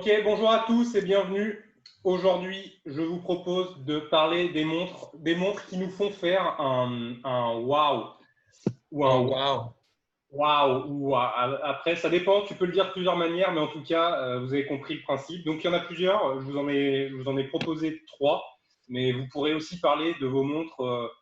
Ok, bonjour à tous et bienvenue. Aujourd'hui, je vous propose de parler des montres qui nous font faire un wow ou Oh, un waouh! wow. Après, ça dépend, tu peux le dire de plusieurs manières, mais en tout cas, vous avez compris le principe. Donc, il y en a plusieurs. Je vous en ai proposé trois, mais vous pourrez aussi parler de vos montres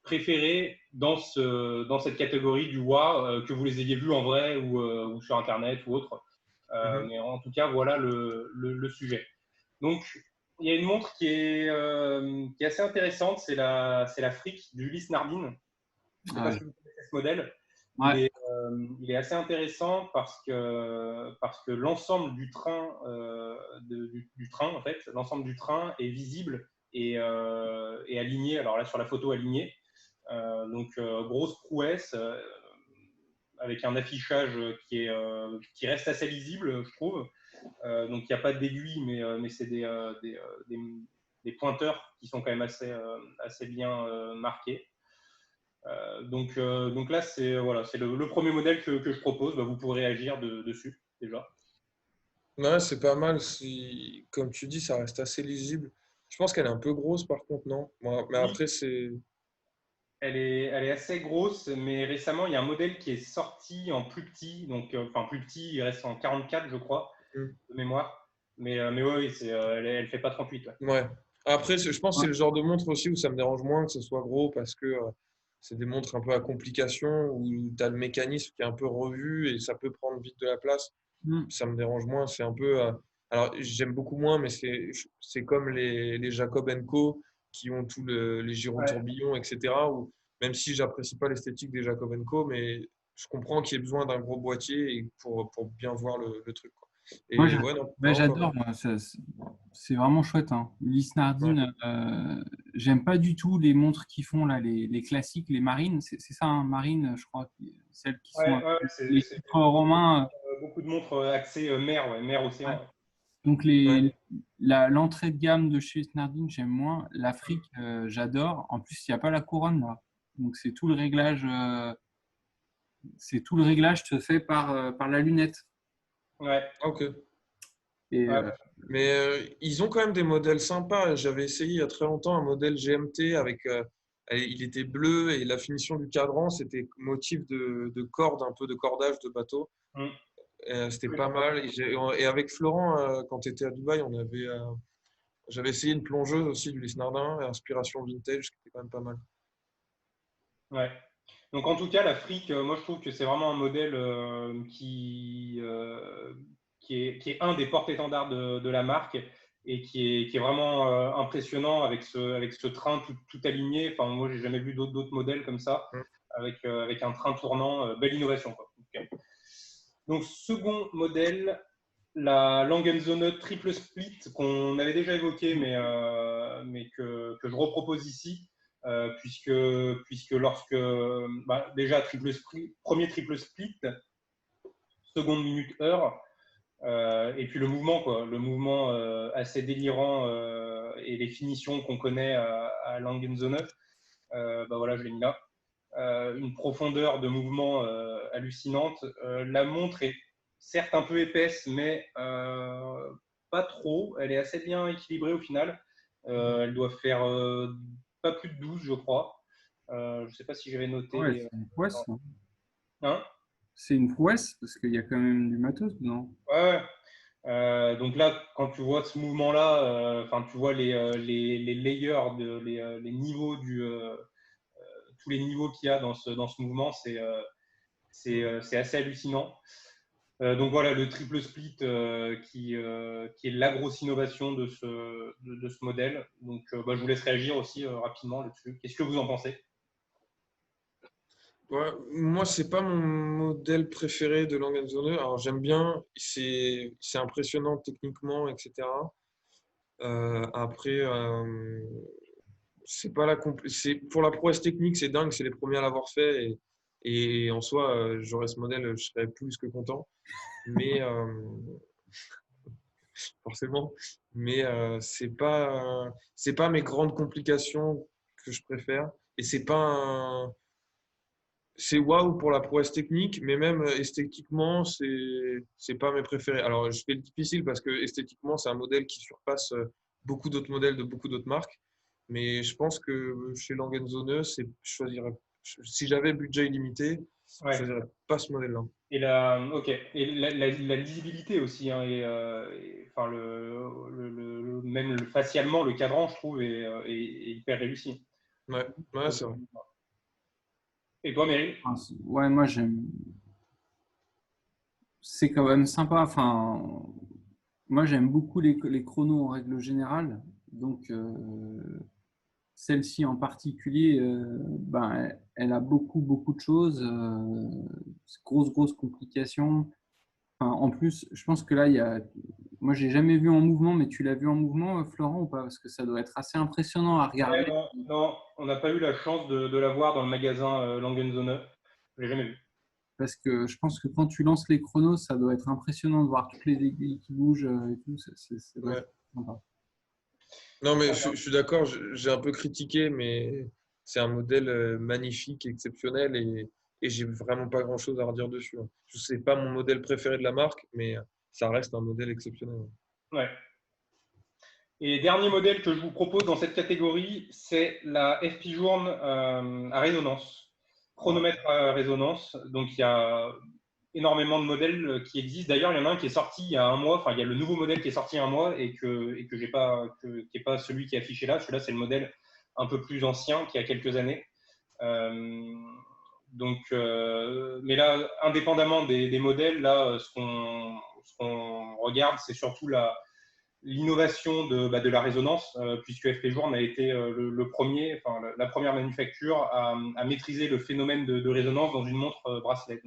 préférées dans cette catégorie du wow, que vous les ayez vues en vrai ou sur Internet ou autre. Mhm. Mais en tout cas, voilà le sujet. Donc, il y a une montre qui est assez intéressante, c'est la Frick d'Ulysse Nardine. Je ne sais pas Ouais, si vous connaissez ce modèle. Il ouais, est, il est assez intéressant parce que l'ensemble du train, du train, en fait, l'ensemble du train est visible et aligné. Alors là, sur la photo, aligné. Donc, grosse prouesse avec un affichage qui reste assez lisible, je trouve. Donc, il n'y a pas d'aiguille, mais c'est des pointeurs qui sont quand même assez bien marqués. Donc là, c'est le premier modèle que je propose. Bah, vous pourrez agir dessus déjà. Ouais, c'est pas mal. Comme tu dis, ça reste assez lisible. Je pense qu'elle est un peu grosse par contre, non? Mais Oui, après, c'est. elle est assez grosse, mais récemment, il y a un modèle qui est sorti en plus petit. Donc, enfin, plus petit, il reste en 44, je crois, Hmm. de mémoire. Mais oui, elle fait pas 38. Ouais. Ouais. Après, je pense que ouais, c'est le genre de montre aussi où ça me dérange moins que ce soit gros parce que c'est des montres un peu à complication où tu as le mécanisme qui est un peu revu et ça peut prendre vite de la place. mm, Ça me dérange moins. C'est un peu. Alors, j'aime beaucoup moins, mais c'est comme les Jacob Co. qui ont tous les Ouais. gyrotourbillons, etc. Où, même si j'apprécie pas l'esthétique des Jacob Co., mais je comprends qu'il y ait besoin d'un gros boîtier pour bien voir le truc, quoi. moi, Et ouais, non, ouais, vraiment pas mal. j'adore. Moi, c'est vraiment chouette. Hein. Ulysse Ouais. Nardine, j'aime pas du tout les montres qui font là, les classiques, les marines. C'est ça, hein, marine, je crois, celles qui sont Ouais, avec ouais, les c'est chiffres romains. beaucoup de montres axées mer, ouais, mer, Ouais. océan. Ouais. Donc, Ouais. l'entrée de gamme de chez Ulysse Nardine, j'aime moins. L'Afrique, j'adore. En plus, il n'y a pas la couronne là. Donc, c'est tout le réglage se fait par la lunette. Ouais, Ah, ok. Et ouais, Mais ils ont quand même des modèles sympas. J'avais essayé il y a très longtemps un modèle GMT avec. Il était bleu et la finition du cadran, c'était motif de corde, un peu de cordage de bateau. mm. C'était Oui, pas mal. Et avec Florent, quand tu étais à Dubaï, j'avais essayé une plongeuse aussi du Lys Nardin, inspiration vintage, qui était quand même pas mal. ouais. Donc en tout cas, l'Afrique, moi je trouve que c'est vraiment un modèle qui est un des porte-étendards de la marque et qui est vraiment impressionnant avec ce train tout aligné. Enfin, moi, j'ai jamais vu d'autres modèles comme ça, Mm. avec un train tournant. Belle innovation, quoi. Donc, second modèle, la Lang Zono triple split qu'on avait déjà évoqué, mais que je repropose ici, puisque lorsque, déjà premier triple split, seconde minute heure, et puis le mouvement, quoi, le mouvement assez délirant et les finitions qu'on connaît à Lang Zono, voilà, je l'ai mis là. Une profondeur de mouvement hallucinante. La montre est certes un peu épaisse, mais pas trop. Elle est assez bien équilibrée au final. Elle doit faire pas plus de 12, je crois. Je ne sais pas si j'avais noté ouais, les. c'est une prouesse, hein. Hein. C'est une prouesse parce qu'il y a quand même du matos dedans. Ouais, ouais. Donc là, quand tu vois ce mouvement-là, enfin, tu vois les layers, les niveaux tous les niveaux qu'il y a dans ce mouvement, c'est assez hallucinant. Donc voilà, le triple split qui est la grosse innovation de ce modèle. Donc je vous laisse réagir aussi rapidement là-dessus. Qu'est-ce que vous en pensez? Ouais, moi, c'est pas mon modèle préféré de Lang Zono. Alors, j'aime bien, c'est impressionnant techniquement, etc. Après, c'est pas c'est pour la prouesse technique, c'est dingue, c'est les premiers à l'avoir fait et en soi, j'aurais ce modèle, je serais plus que content. Mais forcément, mais c'est pas mes grandes complications que je préfère et c'est pas c'est waouh pour la prouesse technique, mais même esthétiquement, c'est pas mes préférés. Alors, je fais le difficile parce que esthétiquement, c'est un modèle qui surpasse beaucoup d'autres modèles de beaucoup d'autres marques. Mais je pense que chez Langen Zone, si j'avais budget illimité, je Ouais. choisirais pas ce modèle-là. Ok. Et la lisibilité aussi, hein, enfin même facialement, le cadran, je trouve, est hyper réussi. Ouais, ouais, c'est vrai. Et toi, Meryl? Enfin, ouais, moi j'aime. C'est quand même sympa. Enfin, moi j'aime beaucoup les chronos en règle générale. Donc, celle-ci en particulier, ben, elle a beaucoup de choses. Grosse complication. Enfin, en plus, je pense que là, il y a. Moi, j'ai jamais vu en mouvement, mais tu l'as vu en mouvement, Florent, ou pas? Parce que ça doit être assez impressionnant à Ouais, regarder. non, non, on n'a pas eu la chance de la voir dans le magasin Langenzone. Je l'ai jamais vu. Parce que je pense que quand tu lances les chronos, ça doit être impressionnant de voir toutes les aiguilles qui bougent et tout. Ça doit Ouais. être sympa. Non, mais je suis d'accord, j'ai un peu critiqué, mais c'est un modèle magnifique, exceptionnel, et j'ai vraiment pas grand-chose à redire dessus, hein. Je sais pas mon modèle préféré de la marque, mais ça reste un modèle exceptionnel. Ouais. Et dernier modèle que je vous propose dans cette catégorie, c'est la FP Journe à résonance, chronomètre à résonance. Donc il y a énormément de modèles qui existent. D'ailleurs, il y en a un qui est sorti il y a un mois. Enfin, il y a le nouveau modèle qui est sorti il y a un mois et que j'ai pas, qui est pas celui qui est affiché là. Celui-là, c'est le modèle un peu plus ancien qui a quelques années. Euh, mais là, indépendamment des modèles, là, ce qu'on regarde, c'est surtout l'innovation de la résonance, puisque FP Journe a été le premier, enfin, la première manufacture à maîtriser le phénomène de résonance dans une montre bracelet.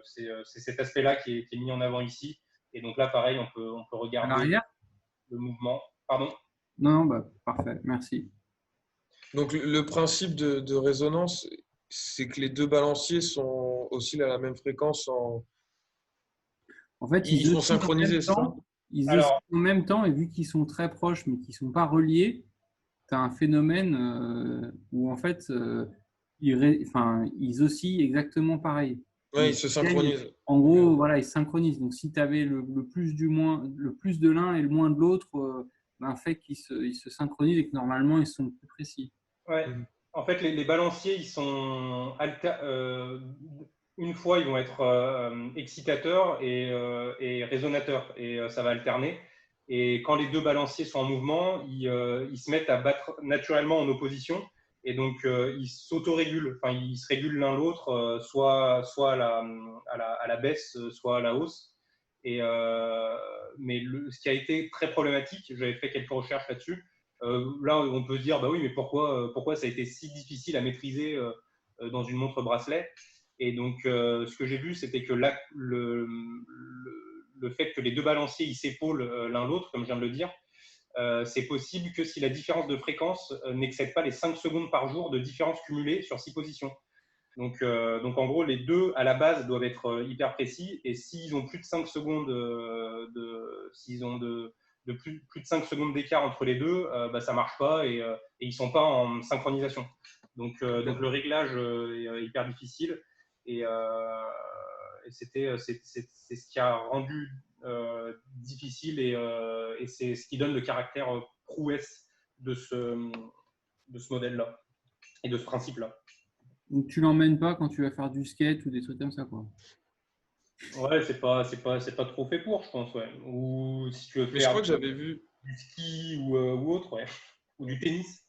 C'est cet aspect-là qui est mis en avant ici. Et donc là, pareil, on peut À regarder l'arrière? le mouvement. Pardon? Non, bah, parfait, merci. Donc le principe de résonance, c'est que les deux balanciers oscillent à la même fréquence. En fait, Ils sont synchronisés, c'est ça? ils oscillent Alors, en même temps, et vu qu'ils sont très proches, mais qu'ils ne sont pas reliés, tu as un phénomène où en fait, enfin, ils oscillent exactement pareil. Ouais, ils se synchronisent. En Ok. gros, voilà, ils synchronisent. Donc, si tu avais le plus le plus de l'un et le moins de l'autre, ben, fait ils se synchronisent et que normalement, ils sont plus précis. ouais. Mhm. En fait, les balanciers, ils sont une fois, ils vont être excitateurs et résonateurs, et ça va alterner. Et quand les deux balanciers sont en mouvement, ils se mettent à battre naturellement en opposition, et donc ils s'autorégulent. Enfin, ils se régulent l'un l'autre, soit à la baisse, soit à la hausse. Mais ce qui a été très problématique, j'avais fait quelques recherches là-dessus. Là, on peut se dire, bah oui, mais pourquoi ça a été si difficile à maîtriser dans une montre bracelet? Et donc, ce que j'ai vu, c'était que là, le fait que les deux balanciers ils s'épaulent l'un l'autre, comme je viens de le dire, c'est possible que si la différence de fréquence n'excède pas les 5 secondes par jour de différence cumulée sur 6 positions. Donc en gros, les deux à la base doivent être hyper précis, et s'ils ont plus de 5 secondes s'ils ont plus de 5 secondes d'écart entre les deux, bah, ça marche pas, et ils sont pas en synchronisation. Donc le réglage est hyper difficile, et, c'est ce qui a rendu difficile, et c'est ce qui donne le caractère prouesse de ce modèle-là et de ce principe-là. Donc, tu l'emmènes pas quand tu vas faire du skate ou des trucs comme ça, quoi. Ouais, c'est pas trop fait pour, je pense, ouais. Ou si tu veux Mais je faire crois que j'avais vu, du ski ou autre, ouais. Ou du tennis.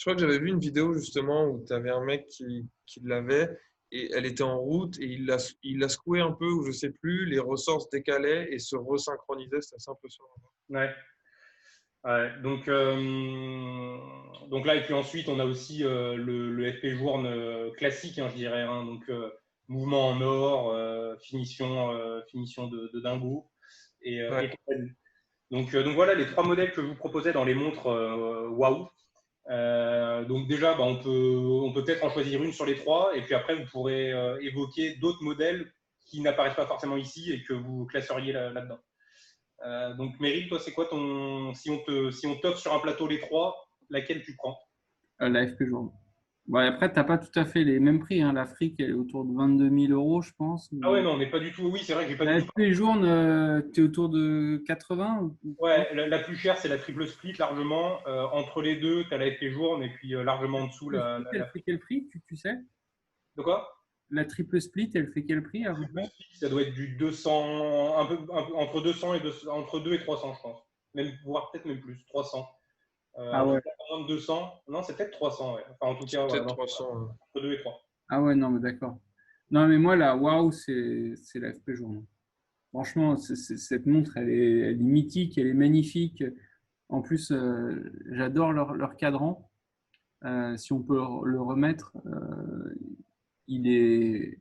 je crois que j'avais vu une vidéo justement où tu avais un mec qui l'avait et elle était en route et il l'a secoué un peu ou je sais plus, les ressorts se décalaient et se resynchronisaient, c'était assez impressionnant. Ouais. Ouais. Donc là, et puis ensuite, on a aussi le FP Journe classique, hein, je dirais, hein. Donc, mouvement en or, finition de dingo. Et Ouais. compagnie. Donc voilà les trois modèles que je vous proposais dans les montres Waouh. Donc déjà, bah, on peut peut-être en choisir une sur les trois, et puis après, vous pourrez évoquer d'autres modèles qui n'apparaissent pas forcément ici et que vous classeriez là-dedans. Donc Meryl, toi, c'est quoi si on t'offre sur un plateau les trois, laquelle tu prends? La FP Journal. Bon, après, tu n'as pas tout à fait les mêmes prix. Hein. L'Afrique, elle est autour de 22 000 euros, je pense. Ah ouais, non, on n'est pas du tout. Oui, c'est vrai que j'ai pas La du tout. FP Journe, tu es autour de 80 ou quoi? Ouais, la plus chère, c'est la triple split largement. Entre les deux, tu as la FP Journe et puis largement en dessous Le split, elle fait quel prix, tu sais? De quoi? La triple split, elle fait quel prix à peu Triple près? split, ça doit être du 200, entre 200 et 200, entre 2 et 300, je pense. Même, voire peut-être même plus, 300. Ah ouais. Moins de 200. Non, c'est peut-être 300, ouais. Enfin, en tout C'est cas, voilà, peut-être non, 300. entre 2 et 3. Ah ouais, non, mais d'accord. Non, mais moi, là, waouh, c'est la FP Journe. Franchement, cette montre, elle est mythique, elle est magnifique. En plus, j'adore leur cadran. Si on peut le remettre, il est.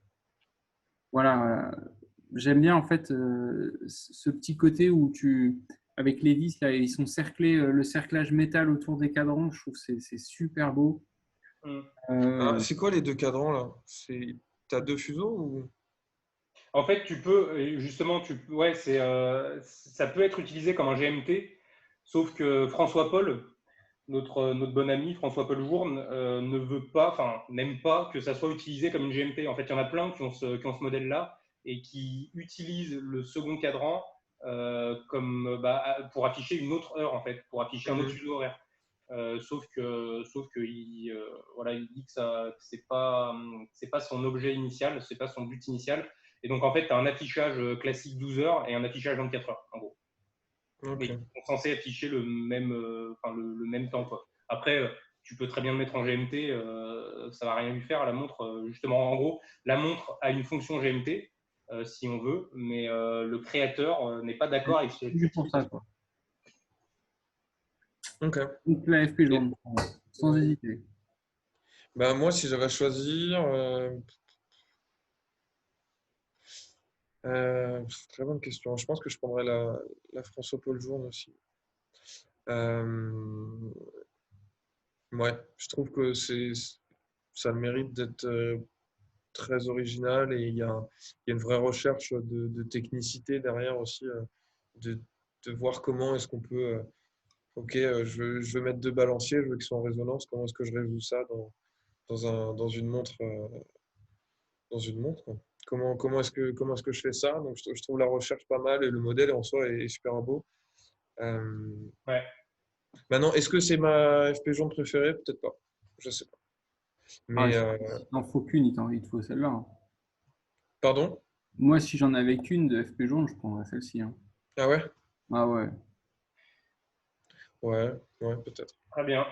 Voilà. J'aime bien, en fait, ce petit côté où avec les vis, là, ils sont cerclés, le cerclage métal autour des cadrans. Je trouve que c'est super beau. Hmm. Ah, Euh, c'est quoi les deux cadrans là? T'as deux fuseaux ou... En fait, tu peux, justement, ouais, ça peut être utilisé comme un GMT, sauf que François Paul, notre bon ami François-Paul Journe ne veut pas, enfin n'aime pas que ça soit utilisé comme une GMT. En fait, il y en a plein qui ont ce modèle-là et qui utilisent le second cadran pour afficher une autre heure, en fait, pour afficher un autre fuseau horaire. Sauf que voilà, il dit que c'est pas son objet initial, c'est pas son but initial. Et donc, en fait, tu as un affichage classique 12 heures et un affichage 24 heures, en gros, mais Ok. qui sont censés afficher le même temps, quoi. Après, tu peux très bien le mettre en GMT, ça va rien lui faire à la montre. Justement, en gros, la montre a une fonction GMT, si on veut, mais le créateur n'est pas d'accord avec cette c'est pour ça, utilisation. quoi. Ok. Donc, la FP Et, Journe, sans hésiter. bah, moi, si j'avais à choisir, très bonne question. Je pense que je prendrais la François-Paul Journe aussi. Euh, ouais, je trouve que ça a le mérite d'être très original et il y a une vraie recherche de technicité derrière aussi, de, de voir comment est-ce qu'on peut. Ok, je veux mettre deux balanciers, je veux qu'ils soient en résonance. Comment est-ce que je résout ça dans une montre, quoi. Comment est-ce que je fais ça? Donc, je trouve la recherche pas mal et le modèle en soi est super beau. Euh, Ouais. Maintenant, est-ce que c'est ma FP jaune préférée? Peut-être pas. Je sais pas. Ah, Mais, si t'en faut qu'une, il te faut celle-là. Hein. pardon? Moi, si j'en avais qu'une de FP Journe, je prendrais celle-ci. Hein. Ah ouais? Ah ouais. Ouais, ouais, peut-être. Très bien.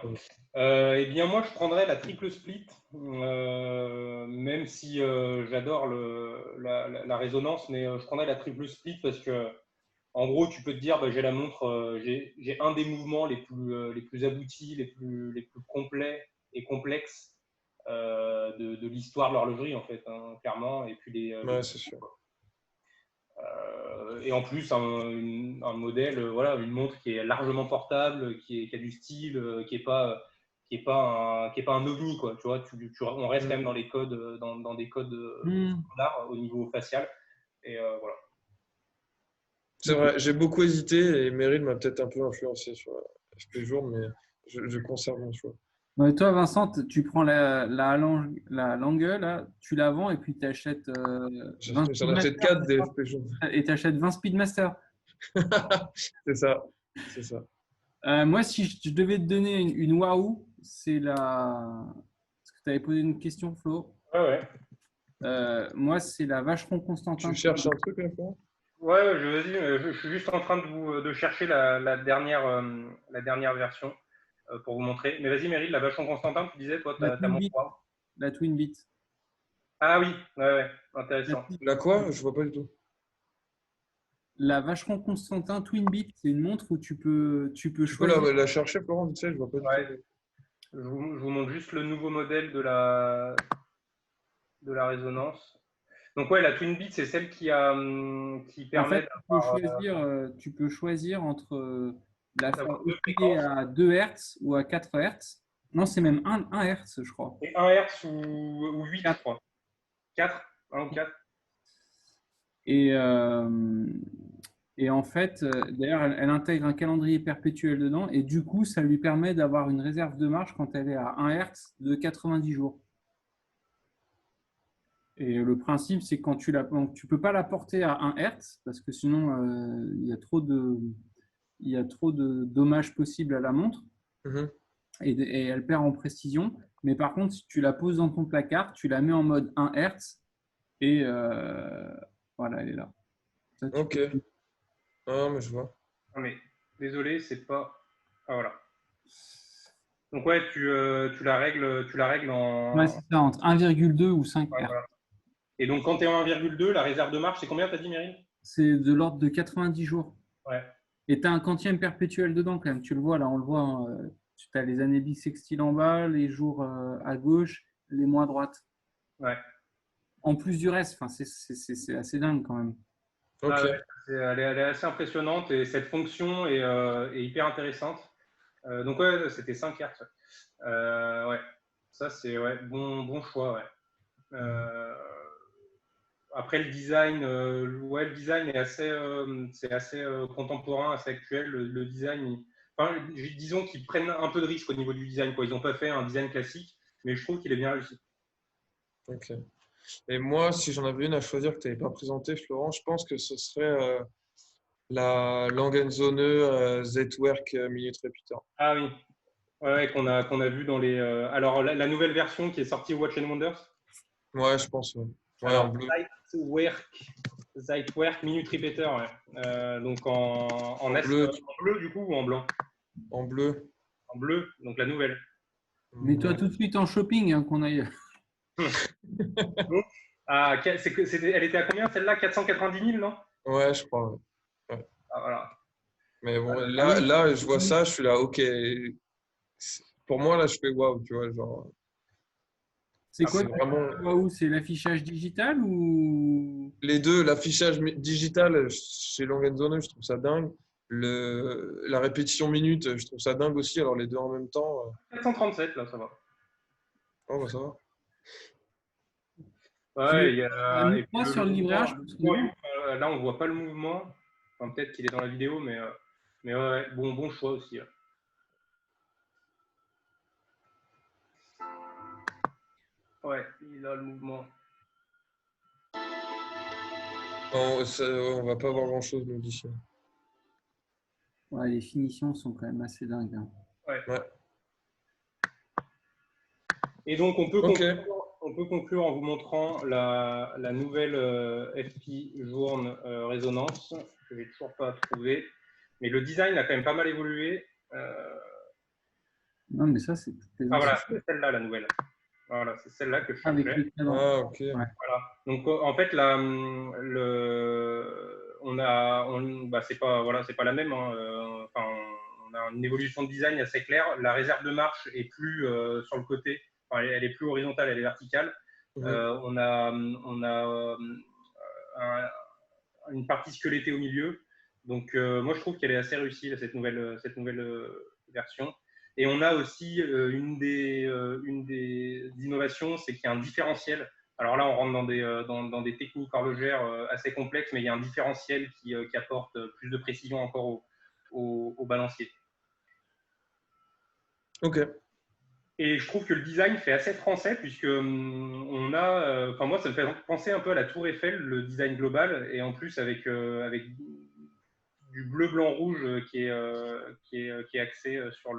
Eh bien, moi, je prendrais la triple split, même si j'adore la résonance, mais je prendrais la triple split parce que, en gros, tu peux te dire, bah, j'ai la montre, j'ai un des mouvements les plus aboutis, les plus complets et complexes de l'histoire de l'horlogerie, en fait, hein, clairement, et puis Ouais, c'est sûr. et en plus, un modèle, voilà, une montre qui est largement portable, qui a du style, qui est pas un ovni, quoi. Tu vois, on reste quand même dans les codes, dans des codes Hmm. standards au niveau facial. Et voilà. C'est vrai, j'ai beaucoup hésité et Meryl m'a peut-être un peu influencé sur FP Journe, mais je conserve mon choix. Ouais, toi, Vincent, tu prends la Lange, là, tu la vends et puis tu achètes 20 J'en achète 4 des FP Journe. et tu achètes 20 Speedmaster. C'est ça, c'est ça. Moi, si je devais te donner une waouh, c'est la. Parce que tu avais posé une question, Flo. Ouais, ouais. Moi, c'est la Vacheron Tu Constantin. cherches un truc là, Florent? Ouais, ouais, vas-y, je suis juste en train de chercher la dernière version pour vous montrer. Mais vas-y, Meryl, la Vachon Constantin, tu disais, toi, La t'as Twin mon Beat. 3. La Twin Beat. Ah oui, ouais, ouais, La, intéressant. La quoi? Je vois pas du tout. la Vacheron Constantin Twin Beat, c'est une montre où tu peux Tu peux choisir. la chercher, Florent, vite fait, je vois pas du tout. Ouais, je vous montre juste le nouveau modèle de la résonance. Donc ouais, la Twin Beat, c'est celle qui En permet fait, d'avoir tu peux choisir entre la faire deux osciller fréquences, à 2 Hertz ou à 4 Hertz. Non, c'est même 1 Hertz, je crois. et 1 Hz ou 8, je 4. crois. 4, 1 ou 4. Et, Et en fait, d'ailleurs, elle intègre un calendrier perpétuel dedans. Et du coup, ça lui permet d'avoir une réserve de marche quand elle est à 1 Hertz de 90 jours. Et le principe, c'est que quand tu ne peux pas la porter à 1 Hertz parce que sinon, il y a trop de dommages possibles à la montre Mhm. et elle perd en précision. Mais par contre, si tu la poses dans ton placard, tu la mets en mode 1 Hertz et voilà, elle est là. Ça, tu Ok. peux- Ah, mais je vois. Non, mais désolé, c'est pas. Ah, voilà. Donc ouais, tu la règles Ouais, en. c'est ça, entre 1,2 ou 5 Ouais, Hertz. voilà. Et donc quand tu es en 1,2, la réserve de marche, c'est combien, t'as dit, Meryl? C'est de l'ordre de 90 jours. Ouais. Et tu as un quantième perpétuel dedans quand même. Tu le vois là, on le voit, hein. Tu as les années bissextiles en bas, les jours à gauche, les mois à droite. Ouais. En plus du reste, enfin, c'est assez dingue quand même. Ah Ok. ouais, elle est assez impressionnante et cette fonction est hyper intéressante. Donc ouais, c'était 5 Hz. Ouais. Ça c'est ouais, bon choix. Ouais. Après le design est c'est assez contemporain, assez actuel. Le design, enfin, disons qu'ils prennent un peu de risque au niveau du design, quoi. Ils n'ont pas fait un design classique, mais je trouve qu'il est bien réussi. Ok. Et moi, si j'en avais une à choisir que tu n'avais pas présentée, Florent, je pense que ce serait la Langen Zone Z-Work Minute Repeater. Ah oui, ouais, qu'on a vu dans les. Alors la nouvelle version qui est sortie Watch and Wonders. Ouais, je pense. Ouais, ouais, en Alors bleu. Sightwork Minute Repeater, ouais. Donc En bleu, en bleu du coup ou en blanc? en bleu. En bleu, donc la nouvelle. Mets-toi Ouais. tout de suite en shopping hein, qu'on aille. Donc, elle était à combien celle-là? 490 000, non? Ouais, je crois. Ouais. Ouais. Ah, voilà. Mais bon, Ah là, oui, là, je vois ça, je suis là, ok. Pour moi, là, je fais waouh, tu vois, genre, c'est quoi c'est que vraiment tu vois où? C'est l'affichage digital ou les deux, l'affichage digital chez Langen Zone, je trouve ça dingue. La répétition minute, je trouve ça dingue aussi. Alors les deux en même temps, 437, là, ça va. oh, bah, ça va. Ouais, et puis 3 sur le livret A, je le pense qu'il est mouvement, bon. là, on voit pas le mouvement. Enfin, peut-être qu'il est dans la vidéo, mais ouais, bon choix aussi. Ouais, il a le mouvement. On va pas voir grand-chose nous d'ici. Ouais, les finitions sont quand même assez dingues, hein. Ouais. Ouais. Et donc, Ok. on peut conclure en vous montrant la nouvelle FP Journe Résonance, que j'ai toujours pas trouvée. Mais le design a quand même pas mal évolué. Non, mais ça, c'est Ah voilà, c'est celle-là la nouvelle. Voilà, c'est celle-là que je avec cherchais. le cadran. Ah, ok. Ouais. Voilà. Donc en fait c'est pas c'est pas la même. Hein. Enfin, on a une évolution de design assez claire. La réserve de marche est plus sur le côté. Enfin, elle est plus horizontale, elle est verticale. Mhm. On a une partie squelettée au milieu. Donc moi je trouve qu'elle est assez réussie cette nouvelle version. Et on a aussi une des innovations, c'est qu'il y a un différentiel. Alors là, on rentre dans des techniques horlogères assez complexes, mais il y a un différentiel qui apporte plus de précision encore au balancier. Ok. Et je trouve que le design fait assez français, puisque on a, enfin moi, ça me fait penser un peu à la Tour Eiffel, le design global, et en plus avec du bleu, blanc, rouge qui est axé enfin,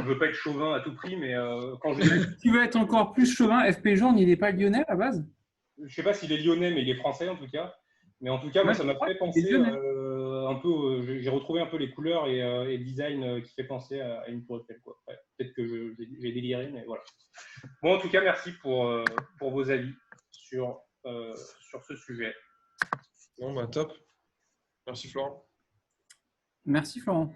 je veux pas être chauvin à tout prix, mais quand je l'ai vu, Tu veux être encore plus chauvin, FP Journe, il n'est pas lyonnais à la base? je sais pas s'il est lyonnais, mais il est français en tout cas. Mais en tout cas, moi, Ouais, ça je m'a crois fait qu'il est penser lyonnais. un peu. J'ai retrouvé un peu les couleurs et le design qui fait penser à une Tour Eiffel, quoi. Ouais, peut-être que j'ai déliré, mais voilà. Bon, en tout cas, merci pour vos avis sur ce sujet. Bon, bah, top. Merci, Florent. Merci Florent.